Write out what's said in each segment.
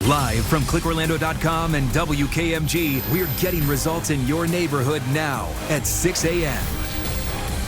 Live from clickorlando.com and WKMG, we're getting results in your neighborhood now at 6 a.m.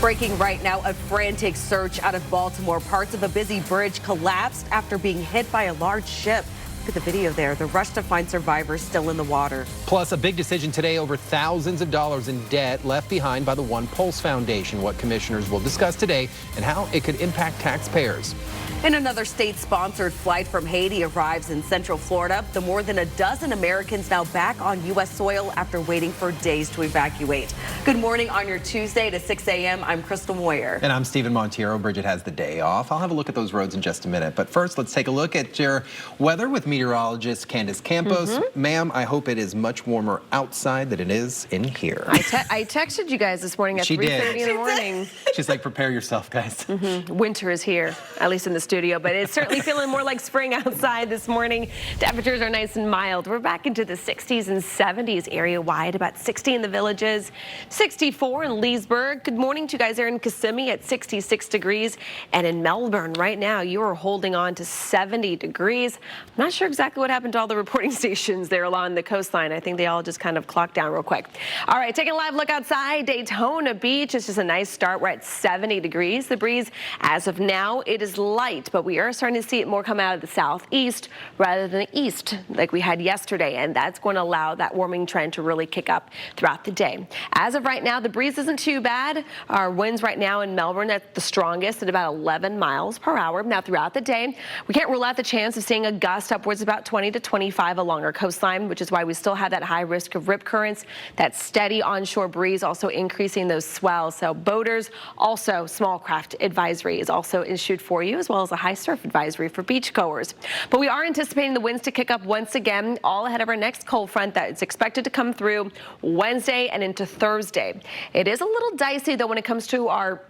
Breaking right now, a frantic search out of Baltimore. Parts of a busy bridge collapsed after being hit by a large ship. Look at the video there. The rush to find survivors still in the water. Plus, a big decision today over thousands of dollars in debt left behind by the One Pulse Foundation. What commissioners will discuss today and how it could impact taxpayers. And another state-sponsored flight from Haiti arrives in Central Florida. The more than a dozen Americans now back on U.S. soil after waiting for days to evacuate. Good morning on your Tuesday to 6 a.m. I'm Crystal Moyer. And I'm Stephen Montiero. Bridget has the day off. I'll have a look at those roads in just a minute. But first, let's take a look at your weather with meteorologist Candace Campos. Ma'am, I hope it is much warmer outside than it is in here. I texted you guys this morning at 3:30 in the morning. She's like, prepare yourself, guys. Winter is here, at least in the studio, but it's certainly feeling more like spring outside this morning. Temperatures are nice and mild. We're back into the 60s and 70s area-wide, about 60 in the Villages, 64 in Leesburg. Good morning to you guys there in Kissimmee at 66 degrees. And in Melbourne right now, you are holding on to 70 degrees. I'm not sure exactly what happened to all the reporting stations there along the coastline. I think they all just kind of clocked down real quick. All right, taking a live look outside. Daytona Beach is just a nice start. We're at 70 degrees. The breeze, as of now, it is light, but we are starting to see it more come out of the southeast rather than the east like we had yesterday, and that's going to allow that warming trend to really kick up throughout the day. As of right now, the breeze isn't too bad. Our winds right now in Melbourne at the strongest at about 11 miles per hour. Now throughout the day, we can't rule out the chance of seeing a gust upwards about 20 to 25 along our coastline, which is why we still have that high risk of rip currents. That steady onshore breeze also increasing those swells. So boaters, also small craft advisory is also issued for you, as well as a high surf advisory for beachgoers. But we are anticipating the winds to kick up once again, all ahead of our next cold front that is expected to come through Wednesday and into Thursday. It is a little dicey, though, when it comes to our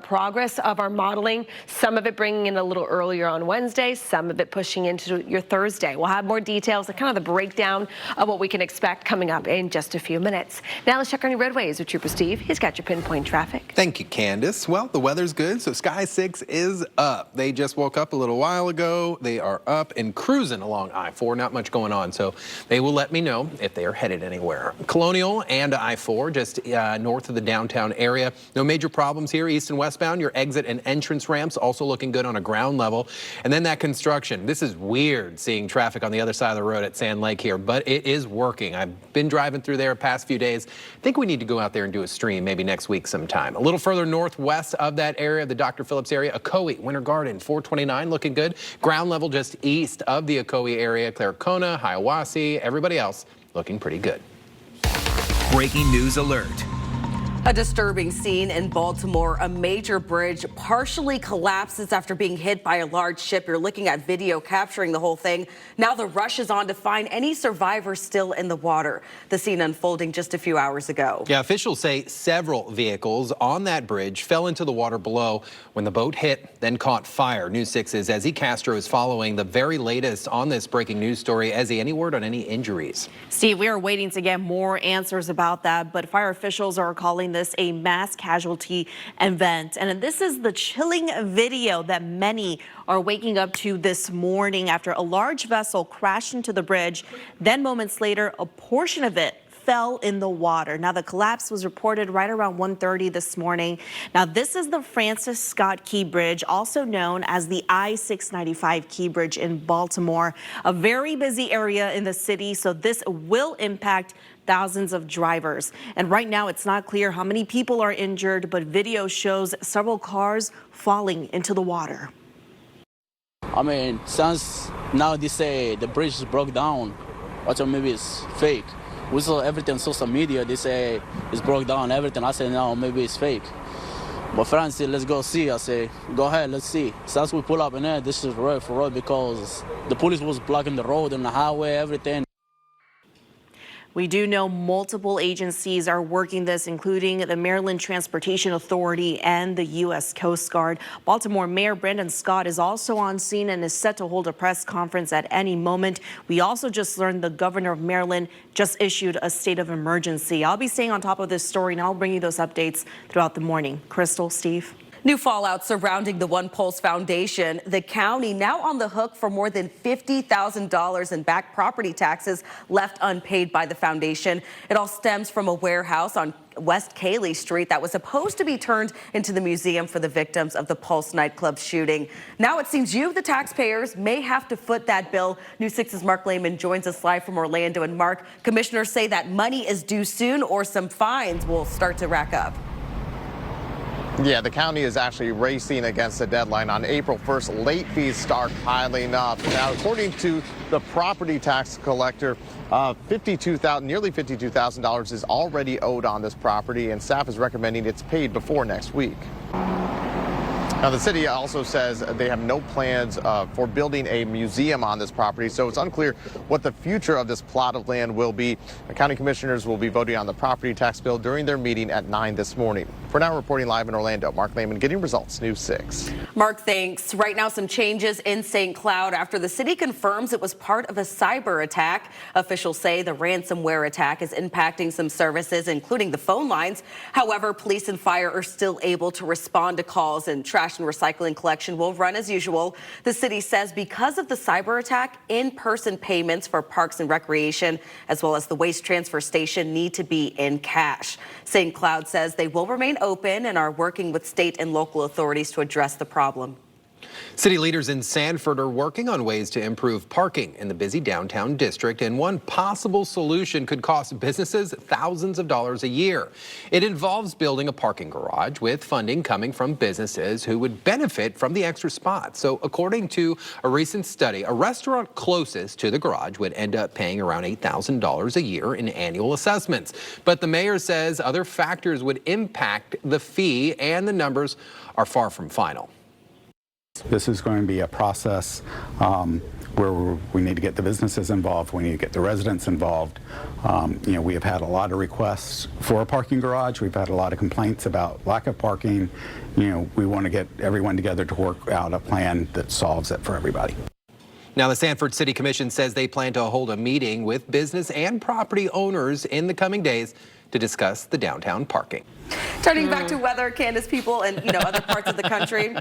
progress of our modeling. Some of it bringing in a little earlier on Wednesday, some of it pushing into your Thursday. We'll have more details and kind of the breakdown of what we can expect coming up in just a few minutes. Now let's check on your roadways with Trooper Steve. He's got your pinpoint traffic. Thank you, Candace. Well, the weather's good, so Sky 6 is up. They just woke up a little while ago. They are up and cruising along I-4. Not much going on, so they will let me know if they are headed anywhere. Colonial and I-4, just north of the downtown area. No major problems here. East and westbound, your exit and entrance ramps also looking good on a ground level. And then that construction. This is weird seeing traffic on the other side of the road at Sand Lake here, but it is working. I've been driving through there the past few days. I think we need to go out there and do a stream maybe next week sometime. A little further northwest of that area, the Dr. Phillips area, Ocoee, Winter Garden, 429 looking good. Ground level just east of the Ocoee area, Claricona, Hiawassee, everybody else looking pretty good. Breaking news alert. A disturbing scene in Baltimore. A major bridge partially collapses after being hit by a large ship. You're looking at video capturing the whole thing. Now the rush is on to find any survivors still in the water. The scene unfolding just a few hours ago. Yeah, officials say several vehicles on that bridge fell into the water below when the boat hit, then caught fire. News 6's Ezzy Castro is following the very latest on this breaking news story. Ezzy, any word on any injuries? Steve, we are waiting to get more answers about that, but fire officials are calling this a mass casualty event. And this is the chilling video that many are waking up to this morning after a large vessel crashed into the bridge. Then moments later, a portion of it fell in the water. Now, the collapse was reported right around 1:30 this morning. Now, this is the Francis Scott Key Bridge, also known as the I-695 Key Bridge in Baltimore, a very busy area in the city, so this will impact thousands of drivers. And right now, it's not clear how many people are injured, but video shows several cars falling into the water. I mean, since now they say the bridge broke down, or maybe it's fake. We saw everything on social media, they say it's broke down, everything. I said, no, maybe it's fake. But friends said, let's go see. I say, go ahead, let's see. Since we pull up in there, this is real for real because the police was blocking the road and the highway, everything. We do know multiple agencies are working this, including the Maryland Transportation Authority and the U.S. Coast Guard. Baltimore Mayor Brandon Scott is also on scene and is set to hold a press conference at any moment. We also just learned the governor of Maryland just issued a state of emergency. I'll be staying on top of this story, and I'll bring you those updates throughout the morning. Crystal, Steve. New fallout surrounding the One Pulse Foundation. The county now on the hook for more than $50,000 in back property taxes left unpaid by the foundation. It all stems from a warehouse on West Cayley Street that was supposed to be turned into the museum for the victims of the Pulse nightclub shooting. Now it seems you, the taxpayers, may have to foot that bill. News 6's Mark Lehman joins us live from Orlando. And Mark, commissioners say that money is due soon or some fines will start to rack up. Yeah, the county is actually racing against the deadline. On April 1st, late fees start piling up. Now, according to the property tax collector, nearly $52,000 is already owed on this property, and staff is recommending it's paid before next week. Now, the city also says they have no plans for building a museum on this property, so it's unclear what the future of this plot of land will be. The county commissioners will be voting on the property tax bill during their meeting at 9 this morning. For now, reporting live in Orlando, Mark Lehman, Getting Results, News 6. Mark, thanks. Right now, some changes in St. Cloud after the city confirms it was part of a cyber attack. Officials say the ransomware attack is impacting some services, including the phone lines. However, police and fire are still able to respond to calls, and trash and recycling collection will run as usual. The city says because of the cyber attack, in-person payments for parks and recreation, as well as the waste transfer station, need to be in cash. St. Cloud says they will remain open and are working with state and local authorities to address the problem. City leaders in Sanford are working on ways to improve parking in the busy downtown district, and one possible solution could cost businesses thousands of dollars a year. It involves building a parking garage with funding coming from businesses who would benefit from the extra spots. So according to a recent study, a restaurant closest to the garage would end up paying around $8,000 a year in annual assessments. But the mayor says other factors would impact the fee, and the numbers are far from final. This is going to be a process where we need to get the businesses involved, we need to get the residents involved. We have had a lot of requests for a parking garage. We've had a lot of complaints about lack of parking. We want to get everyone together to work out a plan that solves it for everybody. Now, the Sanford City Commission says they plan to hold a meeting with business and property owners in the coming days to discuss the downtown parking. Turning back to weather, Candace, people in other parts of the country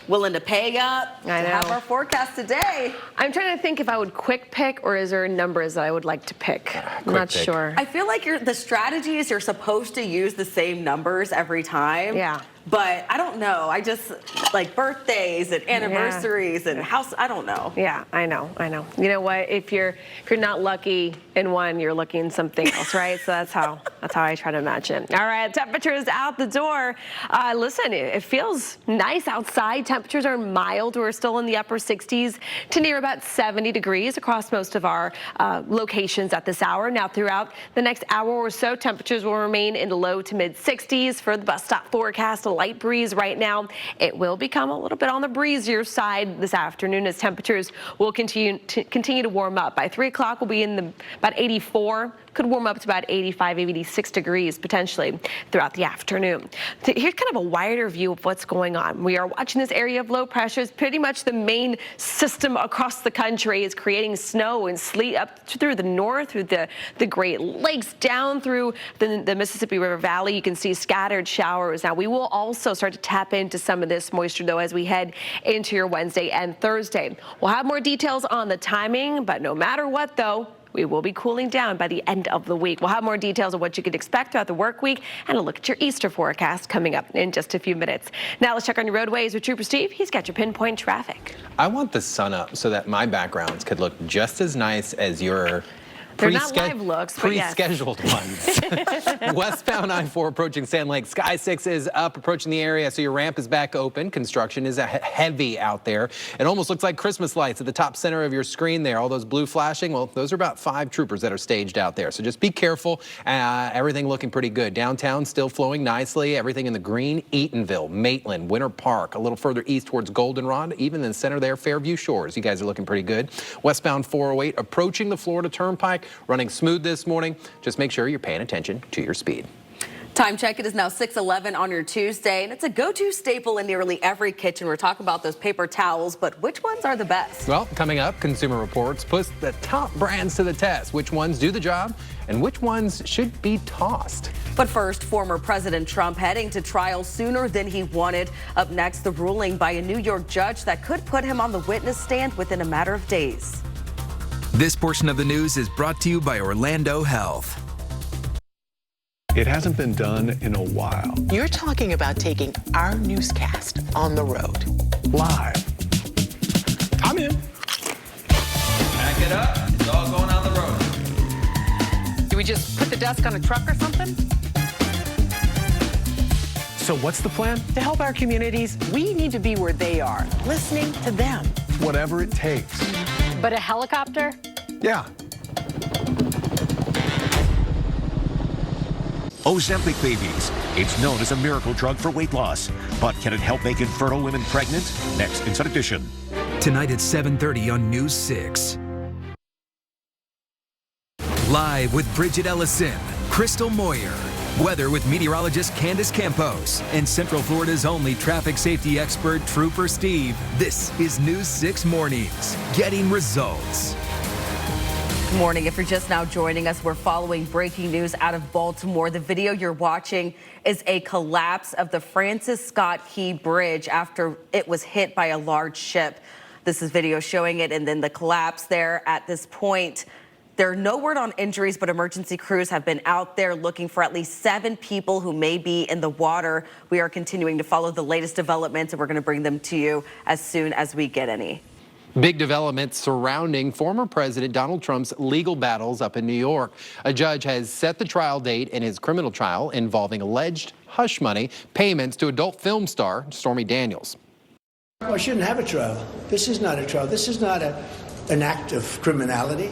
willing to pay up to have our forecast today. I'm trying to think if I would quick pick, or is there numbers that I would like to pick? I'm not sure. I feel like the strategy is you're supposed to use the same numbers every time. Yeah. But I don't know. I just like birthdays and anniversaries and house. I don't know. Yeah, I know. You know what? If you're not lucky in one, you're lucky in something else, right? So that's how I try to imagine. All right, temperatures out the door. Listen, it feels nice outside. Temperatures are mild. We're still in the upper 60s to near about 70 degrees across most of our locations at this hour. Now, throughout the next hour or so, temperatures will remain in the low to mid 60s. For the bus stop forecast, a light breeze right now. It will become a little bit on the breezier side this afternoon as temperatures will continue to warm up. By 3 o'clock, we'll be in about 84. Could warm up to about 85, 86 degrees potentially throughout the afternoon. Here's kind of a wider view of what's going on. We are watching this area of low pressures. Pretty much the main system across the country is creating snow and sleet up through the north, through the Great Lakes, down through the Mississippi River Valley. You can see scattered showers. Now, we will also start to tap into some of this moisture, though, as we head into your Wednesday and Thursday. We'll have more details on the timing, but no matter what, though, we will be cooling down by the end of the week. We'll have more details of what you could expect throughout the work week and a look at your Easter forecast coming up in just a few minutes. Now let's check on your roadways with Trooper Steve. He's got your pinpoint traffic. I want the sun up so that my backgrounds could look just as nice as your They're not live looks, but yes. Pre-scheduled ones. Westbound I-4 approaching Sand Lake. Sky 6 is up, approaching the area, so your ramp is back open. Construction is heavy out there. It almost looks like Christmas lights at the top center of your screen there. All those blue flashing, well, those are about 5 troopers that are staged out there. So just be careful. Everything looking pretty good. Downtown still flowing nicely. Everything in the green. Eatonville, Maitland, Winter Park, a little further east towards Goldenrod, even in the center there, Fairview Shores. You guys are looking pretty good. Westbound 408 approaching the Florida Turnpike. Running smooth this morning. Just make sure you're paying attention to your speed. Time check, it is now 6:11 on your Tuesday, and it's a go-to staple in nearly every kitchen. We're talking about those paper towels, but which ones are the best? Well, coming up, Consumer Reports puts the top brands to the test. Which ones do the job and which ones should be tossed? But first, former President Trump heading to trial sooner than he wanted. Up next, the ruling by a New York judge that could put him on the witness stand within a matter of days. This portion of the news is brought to you by Orlando Health. It hasn't been done in a while. You're talking about taking our newscast on the road. Live. I'm in. Pack it up. It's all going on the road. Do we just put the desk on a truck or something? So what's the plan? To help our communities, we need to be where they are, listening to them. Whatever it takes. But a helicopter? Yeah. Ozempic babies. It's known as a miracle drug for weight loss. But can it help make infertile women pregnant? Next, Inside Edition. Tonight at 7:30 on News 6. Live with Bridget Ellison, Crystal Moyer. Weather with meteorologist Candace Campos and Central Florida's only traffic safety expert, Trooper Steve. This is News 6 Mornings, getting results. Good morning. If you're just now joining us, we're following breaking news out of Baltimore. The video you're watching is a collapse of the Francis Scott Key Bridge after it was hit by a large ship. This is video showing it and then the collapse there at this point. There are no word on injuries, but emergency crews have been out there looking for at least 7 people who may be in the water. We are continuing to follow the latest developments, and we're going to bring them to you as soon as we get any. Big developments surrounding former President Donald Trump's legal battles up in New York. A judge has set the trial date in his criminal trial involving alleged hush money payments to adult film star Stormy Daniels. Well, I shouldn't have a trial. This is not a trial. This is not an act of criminality.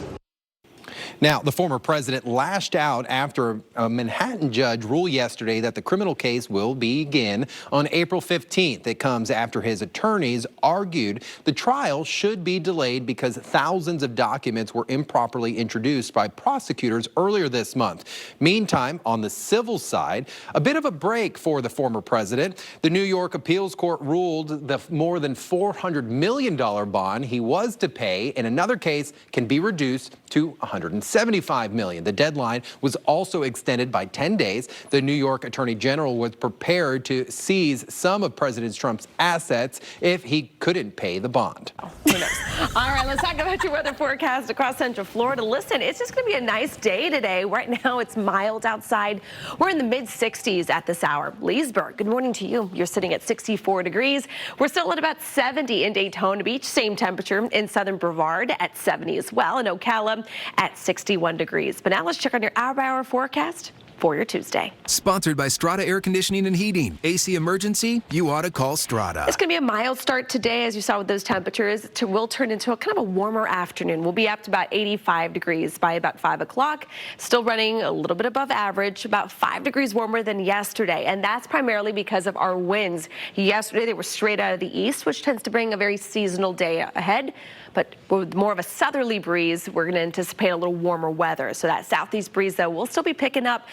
Now, the former president lashed out after a Manhattan judge ruled yesterday that the criminal case will begin on April 15th. It comes after his attorneys argued the trial should be delayed because thousands of documents were improperly introduced by prosecutors earlier this month. Meantime, on the civil side, a bit of a break for the former president. The New York Appeals Court ruled the more than $400 million bond he was to pay in another case can be reduced to $175 million. The deadline was also extended by 10 days. The New York Attorney General was prepared to seize some of President Trump's assets if he couldn't pay the bond. Who knows? All right, let's talk about your weather forecast across Central Florida. Listen, it's just going to be a nice day today. Right now, it's mild outside. We're in the mid-60s at this hour. Leesburg, good morning to you. You're sitting at 64 degrees. We're still at about 70 in Daytona Beach. Same temperature in southern Brevard at 70 as well. In Ocala at 61 degrees. But now let's check on your hour-by-hour forecast for your Tuesday. Sponsored by Strata Air Conditioning and Heating. AC emergency? You ought to call Strata. It's going to be a mild start today, as you saw with those temperatures. It will turn into a kind of a warmer afternoon. We'll be up to about 85 degrees by about 5 o'clock. Still running a little bit above average, about 5 degrees warmer than yesterday. And that's primarily because of our winds. Yesterday, they were straight out of the east, which tends to bring a very seasonal day ahead. But with more of a southerly breeze, we're going to anticipate a little warmer weather. So that southeast breeze, though, will still be picking up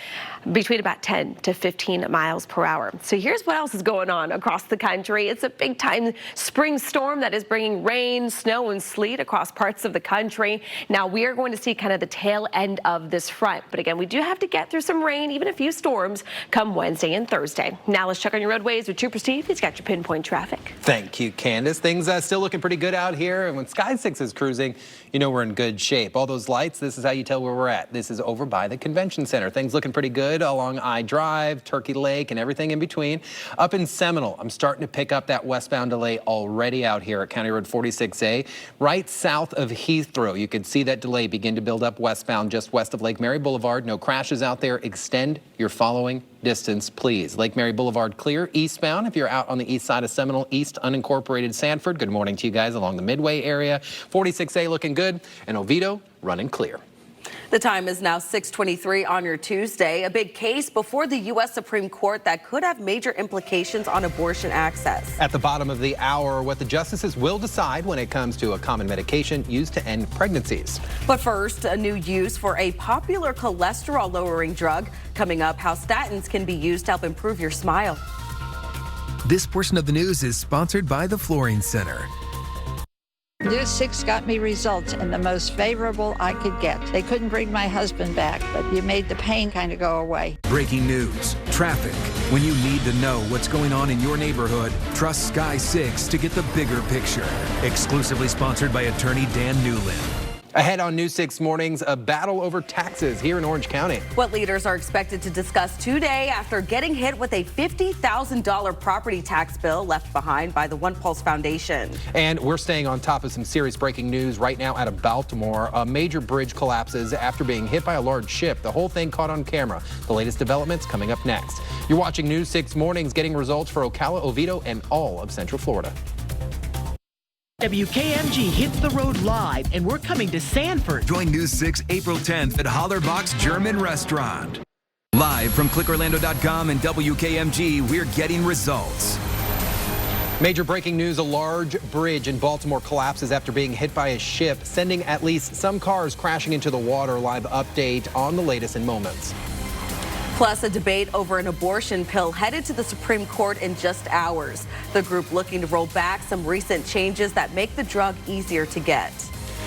between about 10 to 15 miles per hour. So here's what else is going on across the country. It's a big-time spring storm that is bringing rain, snow, and sleet across parts of the country. Now, we are going to see kind of the tail end of this front. But again, we do have to get through some rain, even a few storms, come Wednesday and Thursday. Now, let's check on your roadways with Trooper Steve. He's got your pinpoint traffic. Thank you, Candace. Things still looking pretty good out here. And when Sky 6 is cruising, you know we're in good shape. All those lights, this is how you tell where we're at. This is over by the convention center. Things looking pretty good along I-Drive, Turkey Lake, and everything in between. Up in Seminole, I'm starting to pick up that westbound delay already out here at County Road 46A. Right south of Heathrow, you can see that delay begin to build up westbound just west of Lake Mary Boulevard. No crashes out there. Extend your following distance, please. Lake Mary Boulevard clear eastbound. If you're out on the east side of Seminole, east unincorporated Sanford, good morning to you guys along the Midway area. 46A looking good, and Oviedo running clear. The time is now 6:23 on your Tuesday. A big case before the U.S. Supreme Court that could have major implications on abortion access. At the bottom of the hour, what the justices will decide when it comes to a common medication used to end pregnancies. But first, a new use for a popular cholesterol-lowering drug. Coming up, how statins can be used to help improve your smile. This portion of the news is sponsored by the Flooring Center. News 6 got me results and the most favorable I could get. They couldn't bring my husband back, but you made the pain kind of go away. Breaking news, traffic. When you need to know what's going on in your neighborhood, trust Sky 6 to get the bigger picture. Exclusively sponsored by attorney Dan Newland. Ahead on News 6 Mornings, a battle over taxes here in Orange County. What leaders are expected to discuss today after getting hit with a $50,000 property tax bill left behind by the One Pulse Foundation. And we're staying on top of some serious breaking news right now out of Baltimore. A major bridge collapses after being hit by a large ship. The whole thing caught on camera. The latest developments coming up next. You're watching News 6 Mornings, getting results for Ocala, Oviedo, and all of Central Florida. WKMG hits the road live, and we're coming to Sanford. Join News 6 April 10th at Hollerbox German Restaurant. Live from clickorlando.com and WKMG, we're getting results. Major breaking news, a large bridge in Baltimore collapses after being hit by a ship, sending at least some cars crashing into the water. Live update on the latest in moments. Plus, a debate over an abortion pill headed to the Supreme Court in just hours. The group looking to roll back some recent changes that make the drug easier to get.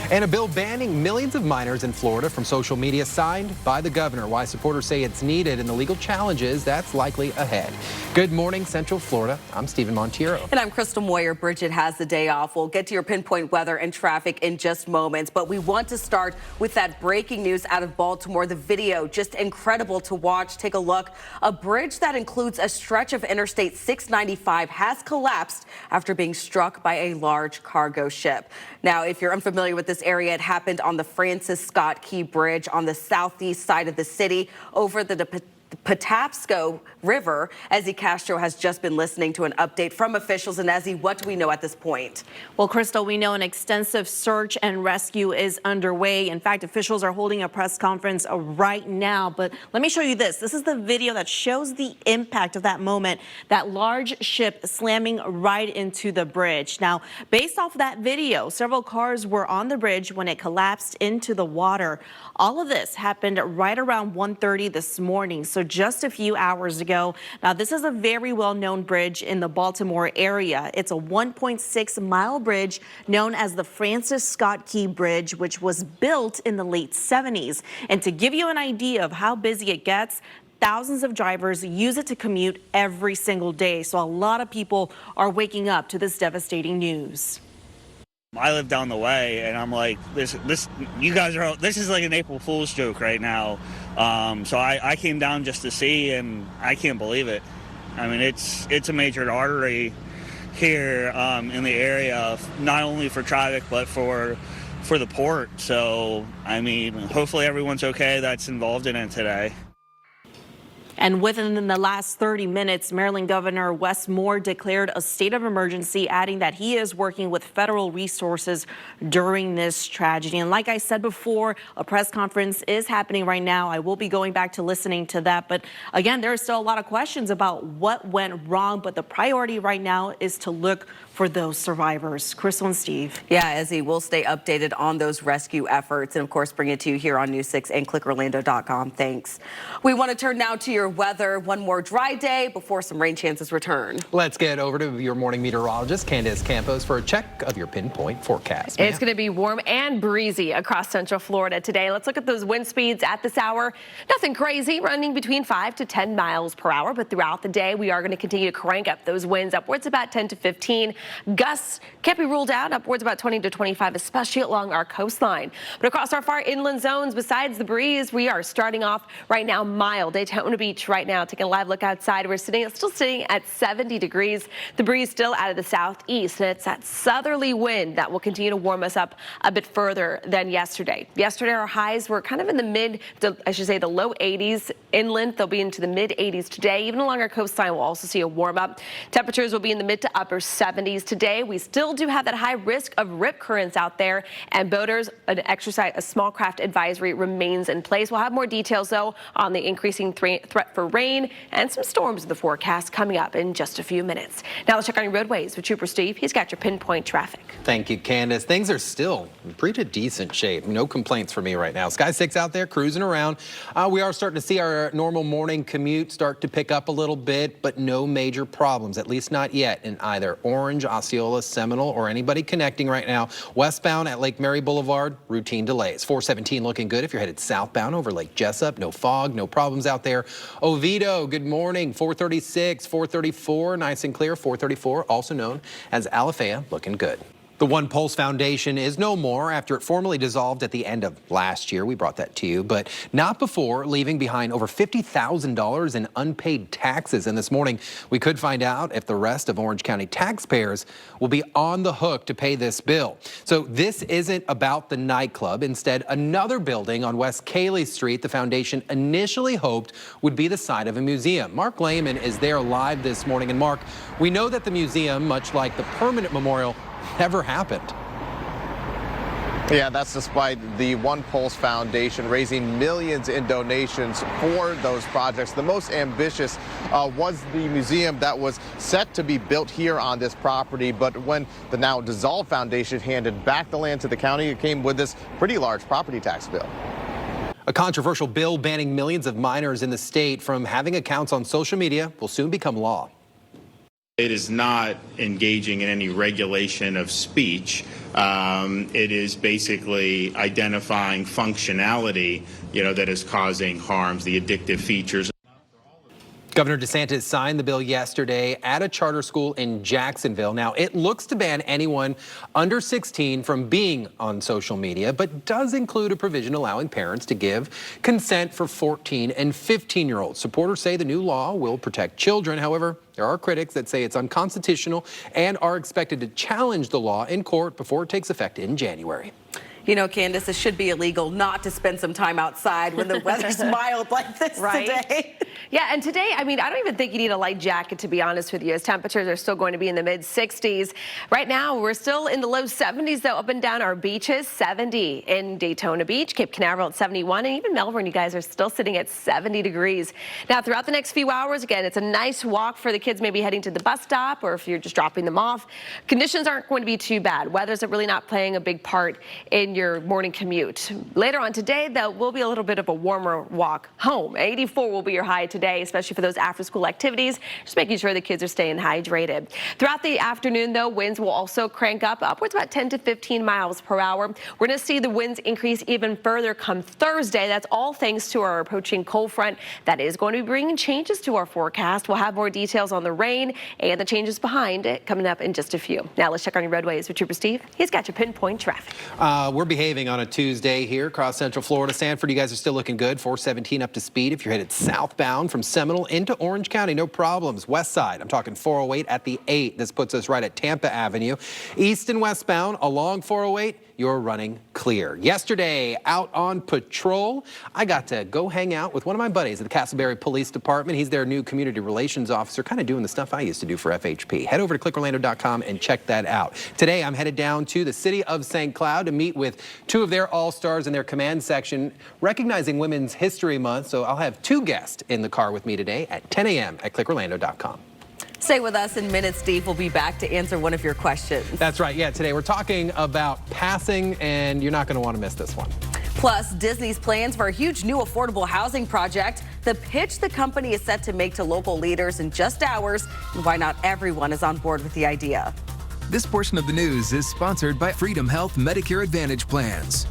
And a bill banning millions of minors in Florida from social media signed by the governor. Why supporters say it's needed and the legal challenges that's likely ahead. Good morning, Central Florida. I'm Stephen Montiero. And I'm Crystal Moyer. Bridget has the day off. We'll get to your pinpoint weather and traffic in just moments. But we want to start with that breaking news out of Baltimore. The video, just incredible to watch. Take a look. A bridge that includes a stretch of Interstate 695 has collapsed after being struck by a large cargo ship. Now, if you're unfamiliar with this area, it happened on the Francis Scott Key Bridge on the southeast side of the city over the Patapsco River. Ezzy Castro has just been listening to an update from officials. And Ezzy, what do we know at this point? Well, Crystal, we know an extensive search and rescue is underway. In fact, officials are holding a press conference right now. But let me show you this. This is the video that shows the impact of that moment, that large ship slamming right into the bridge. Now, based off that video, several cars were on the bridge when it collapsed into the water. All of this happened right around 1:30 this morning, so just a few hours ago. Now, this is a very well-known bridge in the Baltimore area. It's a 1.6-mile bridge known as the Francis Scott Key Bridge, which was built in the late 70s. And to give you an idea of how busy it gets, thousands of drivers use it to commute every single day. So a lot of people are waking up to this devastating news. I live down the way, and I'm like, you guys are, this is like an April Fool's joke right now. So I came down just to see, and I can't believe it. I mean, it's a major artery here in the area, not only for traffic, but for the port. So, I mean, hopefully everyone's okay that's involved in it today. And within the last 30 minutes, Maryland Governor Wes Moore declared a state of emergency, adding that he is working with federal resources during this tragedy. And like I said before, a press conference is happening right now. I will be going back to listening to that. But again, there are still a lot of questions about what went wrong. But the priority right now is to look for those survivors. Crystal and Steve. Yeah, Ezzy, we'll stay updated on those rescue efforts and, of course, bring it to you here on News 6 and clickorlando.com. Thanks. We want to turn now to your weather. One more dry day before some rain chances return. Let's get over to your morning meteorologist, Candace Campos, for a check of your pinpoint forecast. It's going to be warm and breezy across Central Florida today. Let's look at those wind speeds at this hour. Nothing crazy, running between 5 to 10 miles per hour. But throughout the day, we are going to continue to crank up those winds upwards about 10 to 15. Gusts can't be ruled out, upwards about 20 to 25, especially along our coastline. But across our far inland zones, besides the breeze, we are starting off right now mild. Daytona Beach right now, taking a live look outside. We're still sitting at 70 degrees. The breeze still out of the southeast, and it's that southerly wind that will continue to warm us up a bit further than yesterday. Yesterday, our highs were kind of in the the low 80s Inland, they'll be into the mid-80s today. Even along our coastline, we'll also see a warm-up. Temperatures will be in the mid to upper 70s today. We still do have that high risk of rip currents out there, and boaters, a small craft advisory remains in place. We'll have more details, though, on the increasing threat for rain and some storms in the forecast coming up in just a few minutes. Now let's check on your roadways with Trooper Steve. He's got your pinpoint traffic. Thank you, Candace. Things are still in pretty decent shape. No complaints for me right now. Sky 6 out there cruising around. We are starting to see our normal morning commute start to pick up a little bit, but no major problems, at least not yet, in either Orange, Osceola, Seminole, or anybody connecting right now. Westbound at Lake Mary Boulevard, routine delays. 417 looking good if you're headed southbound over Lake Jessup. No fog, no problems out there. Oviedo, good morning. 436, 434, nice and clear. 434, also known as Alafaya, looking good. The One Pulse Foundation is no more after it formally dissolved at the end of last year. We brought that to you, but not before leaving behind over $50,000 in unpaid taxes. And this morning, we could find out if the rest of Orange County taxpayers will be on the hook to pay this bill. So this isn't about the nightclub. Instead, another building on West Cayley Street the foundation initially hoped would be the site of a museum. Mark Lehman is there live this morning. And Mark, we know that the museum, much like the permanent memorial, never happened. Yeah, that's despite the One Pulse Foundation raising millions in donations for those projects. The most ambitious was the museum that was set to be built here on this property. But when the now dissolved foundation handed back the land to the county, it came with this pretty large property tax bill. A controversial bill banning millions of minors in the state from having accounts on social media will soon become law. It is not engaging in any regulation of speech. It is basically identifying functionality, that is causing harms, the addictive features. Governor DeSantis signed the bill yesterday at a charter school in Jacksonville. Now, it looks to ban anyone under 16 from being on social media, but does include a provision allowing parents to give consent for 14 and 15-year-olds. Supporters say the new law will protect children. However, there are critics that say it's unconstitutional and are expected to challenge the law in court before it takes effect in January. You know, Candace, it should be illegal not to spend some time outside when the weather's mild like this today. Yeah, and today, I don't even think you need a light jacket, to be honest with you, as temperatures are still going to be in the mid-60s. Right now, we're still in the low 70s, though, up and down our beaches. 70 in Daytona Beach, Cape Canaveral at 71, and even Melbourne, you guys are still sitting at 70 degrees. Now, throughout the next few hours, again, it's a nice walk for the kids maybe heading to the bus stop, or if you're just dropping them off. Conditions aren't going to be too bad. Weather's really not playing a big part in your morning commute. Later on today, though, will be a little bit of a warmer walk home. 84 will be your high today, especially for those after-school activities. Just making sure the kids are staying hydrated. Throughout the afternoon, though, winds will also crank up upwards about 10 to 15 miles per hour. We're going to see the winds increase even further come Thursday. That's all thanks to our approaching cold front that is going to be bringing changes to our forecast. We'll have more details on the rain and the changes behind it coming up in just a few. Now let's check on your roadways with Trooper Steve. He's got your pinpoint traffic. We're behaving on a Tuesday here across Central Florida. Sanford, you guys are still looking good. 417 up to speed if you're headed southbound from Seminole into Orange County. No problems. West side, I'm talking 408 at the 8. This puts us right at Tampa Avenue. East and westbound along 408, you're running clear. Yesterday, out on patrol, I got to go hang out with one of my buddies at the Castleberry Police Department. He's their new community relations officer, kind of doing the stuff I used to do for FHP. Head over to clickorlando.com and check that out. Today, I'm headed down to the city of St. Cloud to meet with two of their all-stars in their command section, recognizing Women's History Month. So I'll have two guests in the car with me today at 10 a.m. at clickorlando.com. Stay with us in minutes. Steve will be back to answer one of your questions. That's right. Yeah, today we're talking about passing, and you're not going to want to miss this one. Plus, Disney's plans for a huge new affordable housing project, the pitch the company is set to make to local leaders in just hours, and why not everyone is on board with the idea. This portion of the news is sponsored by Freedom Health Medicare Advantage Plans.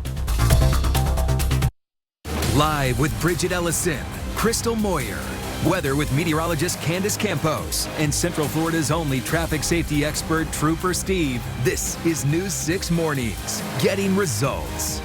Live with Bridget Ellison, Crystal Moyer. Weather with meteorologist Candace Campos and Central Florida's only traffic safety expert, Trooper Steve. This is News 6 Mornings, getting results.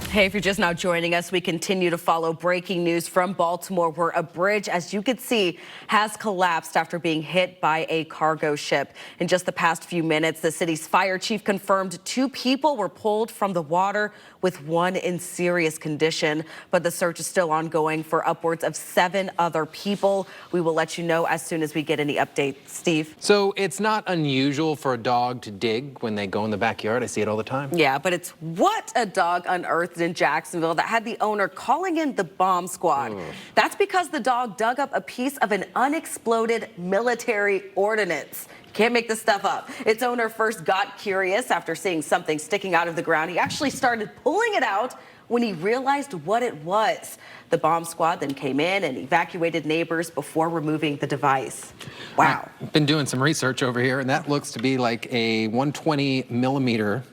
Hey, if you're just now joining us, we continue to follow breaking news from Baltimore, where a bridge, as you can see, has collapsed after being hit by a cargo ship. In just the past few minutes, the city's fire chief confirmed 2 people were pulled from the water with one in serious condition. But the search is still ongoing for upwards of 7 other people. We will let you know as soon as we get any updates. Steve? So it's not unusual for a dog to dig when they go in the backyard. I see it all the time. Yeah, but it's what a dog unearthed in Jacksonville that had the owner calling in the bomb squad. That's because the dog dug up a piece of an unexploded military ordnance. Can't make this stuff up. Its owner first got curious after seeing something sticking out of the ground. He actually started pulling it out when he realized what it was. The bomb squad then came in and evacuated neighbors before removing the device. Wow. I've been doing some research over here, and that looks to be like a 120 millimeter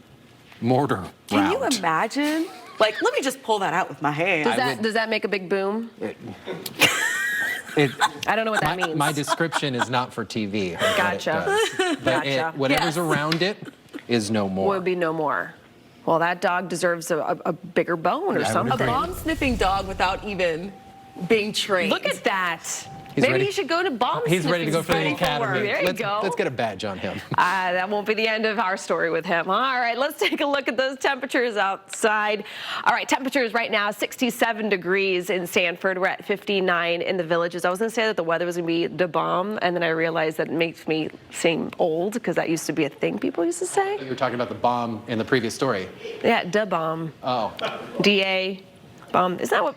mortar round. Can you imagine? Like, let me just pull that out with my hand. Does that make a big boom? I don't know what that means. My description is not for TV. Gotcha. But whatever's around it is no more. Would be no more. Well, that dog deserves a bigger bone or something. A bomb-sniffing dog without even being trained. Look at that. He's Maybe he should go to bomb He's ready to go for the academy. There you go. Let's get a badge on him. That won't be the end of our story with him. All right, let's take a look at those temperatures outside. All right, temperatures right now, 67 degrees in Sanford. We're at 59 in the Villages. I was going to say that the weather was going to be da bomb, and then I realized that it makes me seem old because that used to be a thing people used to say. You were talking about the bomb in the previous story. Yeah, da bomb. Oh. DA bomb. Isn't that what?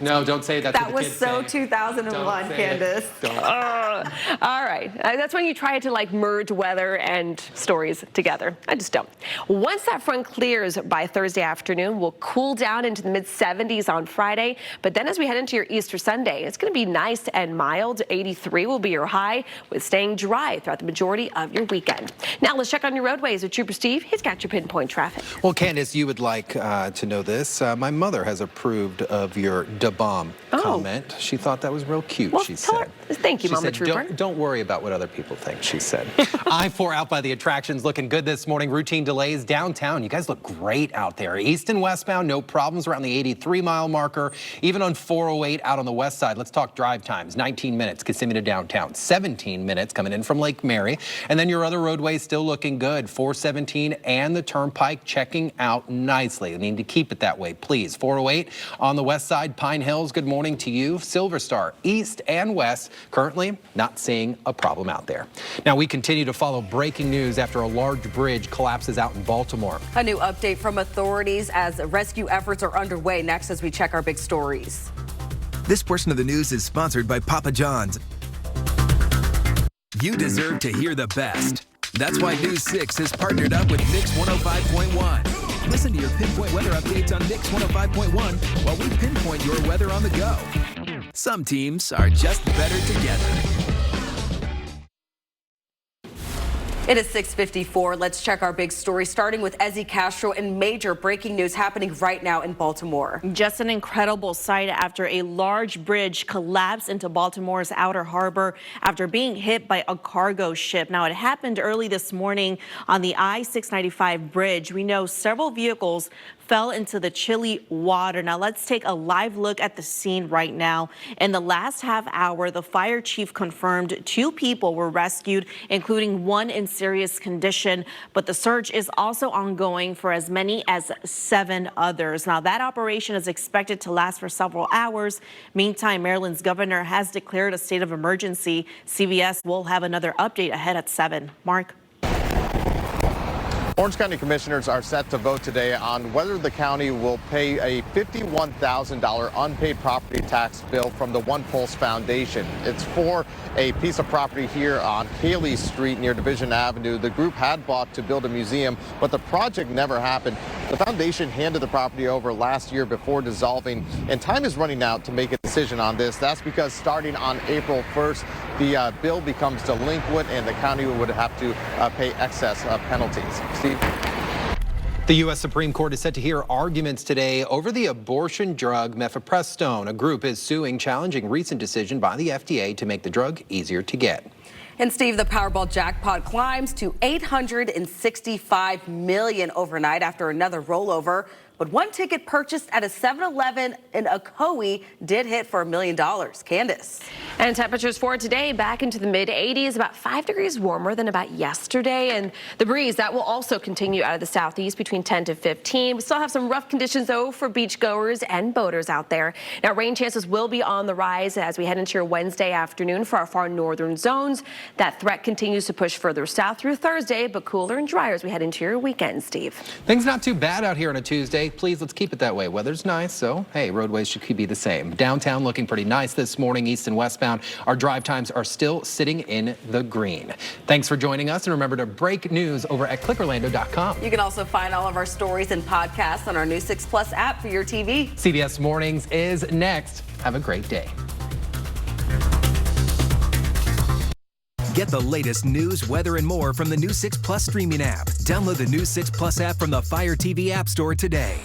No, don't say that. That was so 2001, Candace. All right. That's when you try to like merge weather and stories together. I just don't. Once that front clears by Thursday afternoon, we'll cool down into the mid-70s on Friday. But then as we head into your Easter Sunday, it's going to be nice and mild. 83 will be your high, with staying dry throughout the majority of your weekend. Now let's check on your roadways with Trooper Steve. He's got your pinpoint traffic. Well, Candace, you would like to know this. My mother has approved of your da bomb comment. She thought that was real cute, she said. Thank you, Mama Trooper. Don't worry about what other people think, she said. I-4 out by the attractions looking good this morning. Routine delays downtown. You guys look great out there. East and westbound, no problems around the 83-mile marker. Even on 408 out on the west side. Let's talk drive times. 19 minutes, Kissimmee to downtown. 17 minutes coming in from Lake Mary. And then your other roadways still looking good. 417 and the Turnpike checking out nicely. You need to keep it that way, please. 408 on the west side. Pine Hills, good morning to you. Silver Star, east and west, currently not seeing a problem out there. Now we continue to follow breaking news after a large bridge collapses out in Baltimore. A new update from authorities as rescue efforts are underway. Next, as we check our big stories. This portion of the news is sponsored by Papa John's. You deserve to hear the best. That's why News 6 has partnered up with Mix 105.1. Listen to your pinpoint weather updates on Mix 105.1 while we pinpoint your weather on the go. Some teams are just better together. It is 6:54. Let's check our big story, starting with Ezzy Castro and major breaking news happening right now in Baltimore. Just an incredible sight after a large bridge collapsed into Baltimore's outer harbor after being hit by a cargo ship. Now, it happened early this morning on the I-695 bridge. We know several vehicles fell into the chilly water. Now let's take a live look at the scene right now. In the last half hour, the fire chief confirmed 2 people were rescued, including one in serious condition, but the search is also ongoing for as many as 7 others. Now that operation is expected to last for several hours. Meantime, Maryland's governor has declared a state of emergency. CBS will have another update ahead at 7. Mark. Orange County commissioners are set to vote today on whether the county will pay a $51,000 unpaid property tax bill from the One Pulse Foundation. It's for a piece of property here on Haley Street near Division Avenue. The group had bought to build a museum, but the project never happened. The foundation handed the property over last year before dissolving, and time is running out to make a decision on this. That's because starting on April 1st, the bill becomes delinquent and the county would have to pay excess penalties. Steve? The U.S. Supreme Court is set to hear arguments today over the abortion drug mifepristone. A group is suing, challenging recent decision by the FDA to make the drug easier to get. And Steve, the Powerball jackpot climbs to $865 million overnight after another rollover. But one ticket purchased at a 7-Eleven in Ocoee did hit for $1 million. Candace. And temperatures for today back into the mid-80s, about 5 degrees warmer than about yesterday. And the breeze, that will also continue out of the southeast between 10 to 15. We still have some rough conditions, though, for beachgoers and boaters out there. Now, rain chances will be on the rise as we head into your Wednesday afternoon for our far northern zones. That threat continues to push further south through Thursday, but cooler and drier as we head into your weekend, Steve. Things not too bad out here on a Tuesday. Please, let's keep it that way. Weather's nice, so hey, roadways should be the same. Downtown looking pretty nice this morning, east and westbound. Our drive times are still sitting in the green. Thanks for joining us, and remember to break news over at clickorlando.com. You can also find all of our stories and podcasts on our new 6 Plus app for your TV. CBS Mornings is next. Have a great day. Get the latest news, weather, and more from the new 6 Plus streaming app. Download the new 6 Plus app from the Fire TV app store today.